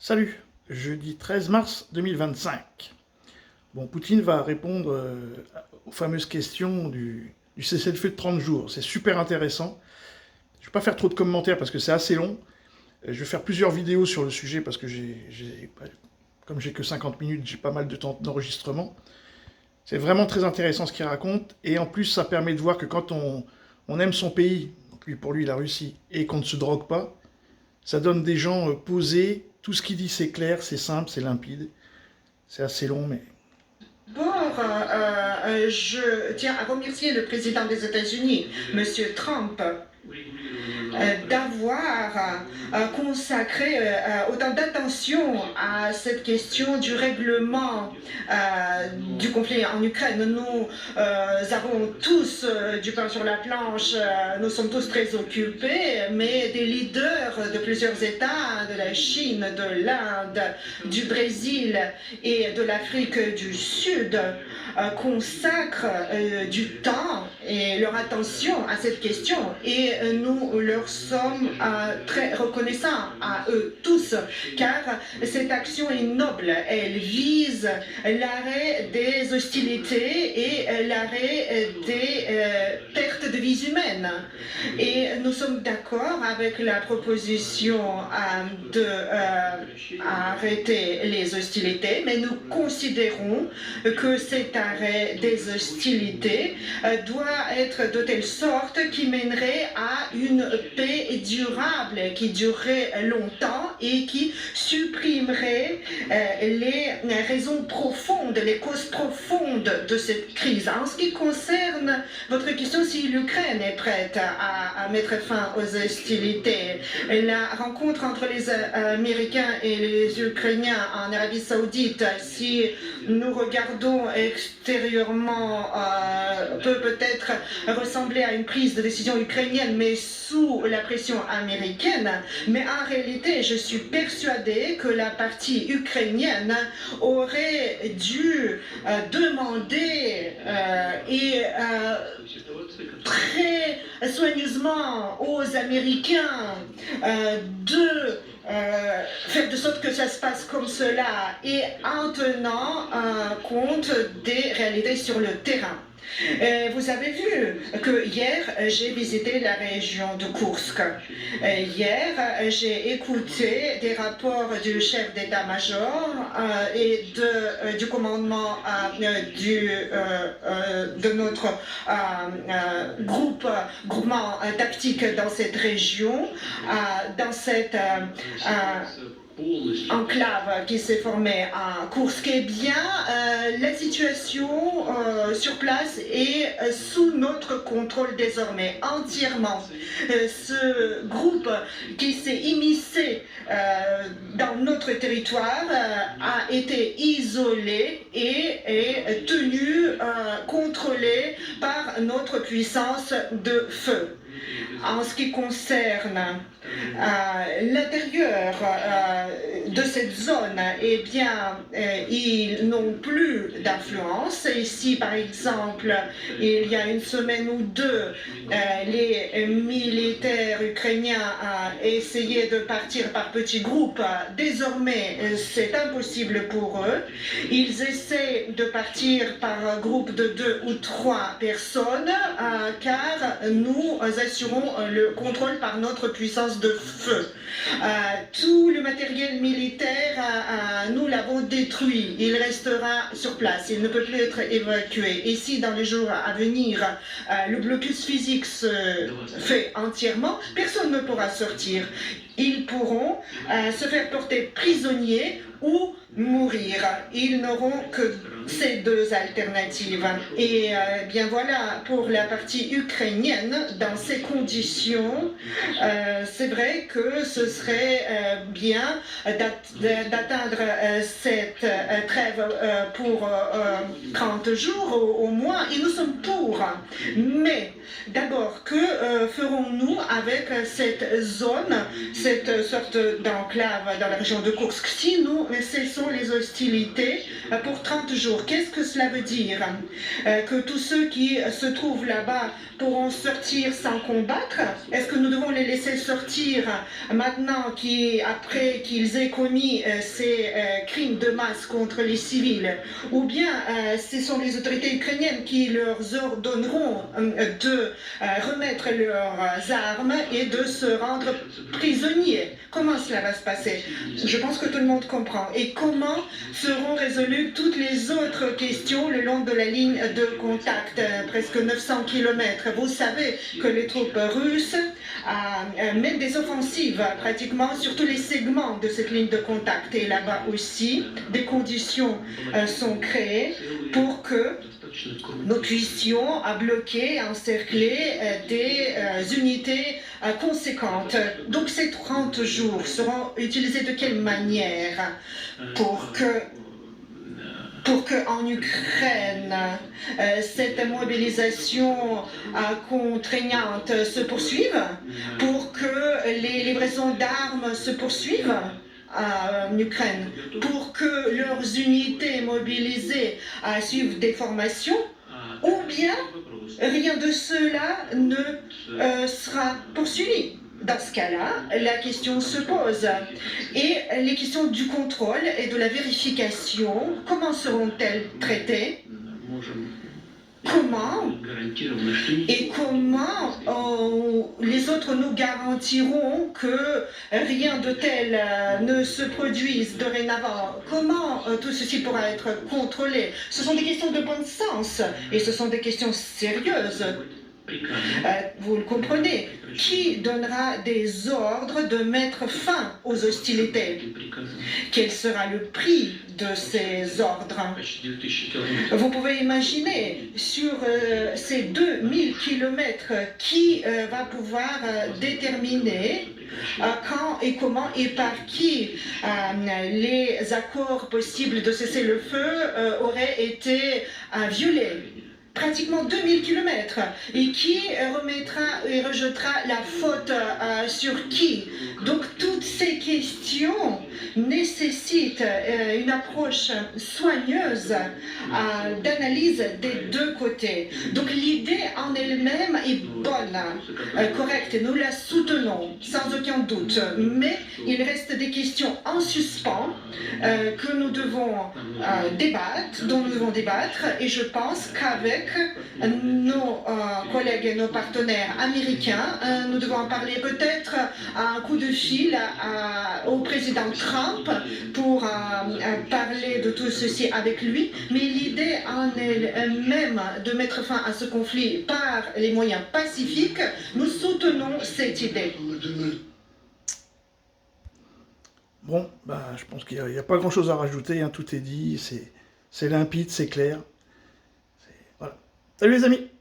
Salut, jeudi 13 mars 2025. Bon, Poutine va répondre aux fameuses questions du cessez-le-feu de 30 jours. C'est super intéressant. Je ne vais pas faire trop de commentaires parce que c'est assez long. Je vais faire plusieurs vidéos sur le sujet parce que comme j'ai que 50 minutes, j'ai pas mal de temps d'enregistrement. C'est vraiment très intéressant ce qu'il raconte. Et en plus, ça permet de voir que quand on aime son pays, donc pour lui la Russie, et qu'on ne se drogue pas, ça donne des gens posés. Tout ce qu'il dit, c'est clair, c'est simple, c'est limpide. C'est assez long, mais... Je tiens à remercier le président des États-Unis, M. Trump, d'avoir consacré autant d'attention à cette question du règlement du conflit en Ukraine. Nous avons tous du pain sur la planche, nous sommes tous très occupés, mais des leaders de plusieurs États, de la Chine, de l'Inde, du Brésil et de l'Afrique du Sud, consacrent du temps et leur attention à cette question, et nous leur sommes très reconnaissants à eux tous, car cette action est noble. Elle vise l'arrêt des hostilités et l'arrêt des pertes de vies humaines. Et nous sommes d'accord avec la proposition d'arrêter les hostilités, mais nous considérons que cet arrêt des hostilités doit être de telle sorte qu'il mènerait à une paix durable, qui durerait longtemps et qui supprimerait les raisons profondes, les causes profondes de cette crise. En ce qui concerne votre question, si l'Ukraine est prête à mettre fin aux hostilités, la rencontre entre les Américains et les Ukrainiens en Arabie Saoudite, si nous regardons extérieurement, peut peut-être ressembler à une prise de décision ukrainienne, mais sous la pression américaine. Mais en réalité, je suis persuadée que la partie ukrainienne aurait dû demander très soigneusement aux Américains de faire de sorte que ça se passe comme cela, et en tenant compte des réalités sur le terrain. Vous avez vu que hier, j'ai visité la région de Koursk. Hier, j'ai écouté des rapports du chef d'état-major et du commandement de notre groupement tactique dans cette région, dans cette enclave qui s'est formée à Koursk. Eh bien, la situation sur place est sous notre contrôle désormais, entièrement. Ce groupe qui s'est immiscé dans notre territoire a été isolé et est tenu, contrôlé par notre puissance de feu. En ce qui concerne l'intérieur de cette zone, eh bien, ils n'ont plus d'influence. Ici, par exemple, il y a une semaine ou deux, les militaires ukrainiens essayaient de partir par petits groupes. Désormais, c'est impossible pour eux. Ils essaient de partir par groupe de 2 ou 3 personnes, car nous assurons le contrôle par notre puissance de feu. Tout le matériel militaire, nous l'avons détruit. Il restera sur place. Il ne peut plus être évacué. Et si dans les jours à venir, le blocus physique se fait entièrement, personne ne pourra sortir. Ils pourront se faire porter prisonniers ou mourir. Ils n'auront que ces deux alternatives. Et bien voilà, pour la partie ukrainienne, dans ces conditions, c'est vrai que ce serait bien d'atteindre cette trêve pour 30 jours au moins, et nous sommes pour. Mais d'abord, que ferons-nous avec cette zone, cette sorte d'enclave dans la région de Koursk, si nous cessons cessons les hostilités pour 30 jours. Qu'est-ce que cela veut dire? Que tous ceux qui se trouvent là-bas pourront sortir sans combattre? Est-ce que nous devons les laisser sortir maintenant après qu'ils aient commis ces crimes de masse contre les civils? Ou bien ce sont les autorités ukrainiennes qui leur ordonneront de remettre leurs armes et de se rendre prisonniers? Comment cela va se passer? Je pense que tout le monde comprend. Et comment seront résolues toutes les autres questions le long de la ligne de contact, presque 900 km? Vous savez que les troupes russes mènent des offensives pratiquement sur tous les segments de cette ligne de contact. Et là-bas aussi, des conditions sont créées pour que nous puissions bloquer, encercler des unités conséquentes. Donc ces 30 jours seront utilisés de quelle manière pour que en Ukraine, cette mobilisation contraignante se poursuive, pour que les livraisons d'armes se poursuivent en Ukraine, pour que leurs unités mobilisées suivent des formations, ou bien rien de cela ne sera poursuivi. Dans ce cas-là, la question se pose. Et les questions du contrôle et de la vérification, comment seront-elles traitées? Comment et comment les autres nous garantiront que rien de tel ne se produise dorénavant? Comment tout ceci pourra être contrôlé? Ce sont des questions de bon sens et ce sont des questions sérieuses. Vous le comprenez, qui donnera des ordres de mettre fin aux hostilités? Quel sera le prix de ces ordres? Vous pouvez imaginer, sur ces 2000 kilomètres, qui va pouvoir déterminer quand et comment et par qui les accords possibles de cessez-le-feu auraient été violés? Pratiquement 2000 km. Et qui remettra et rejettera la faute sur qui? Donc toutes ces questions nécessitent une approche soigneuse d'analyse des deux côtés. Donc l'idée en elle-même est bonne, correcte, nous la soutenons sans aucun doute. Mais il reste des questions en suspens que nous devons débattre, dont nous devons débattre, et je pense qu'avec nos collègues et nos partenaires américains, nous devons en parler peut-être à un coup de fil au président Trump pour parler de tout ceci avec lui, mais l'idée en elle-même de mettre fin à ce conflit par les moyens pacifiques, nous soutenons cette idée. Bon, je pense qu'il n'y a pas grand-chose à rajouter, hein, tout est dit, c'est limpide, c'est clair. Voilà. Salut les amis!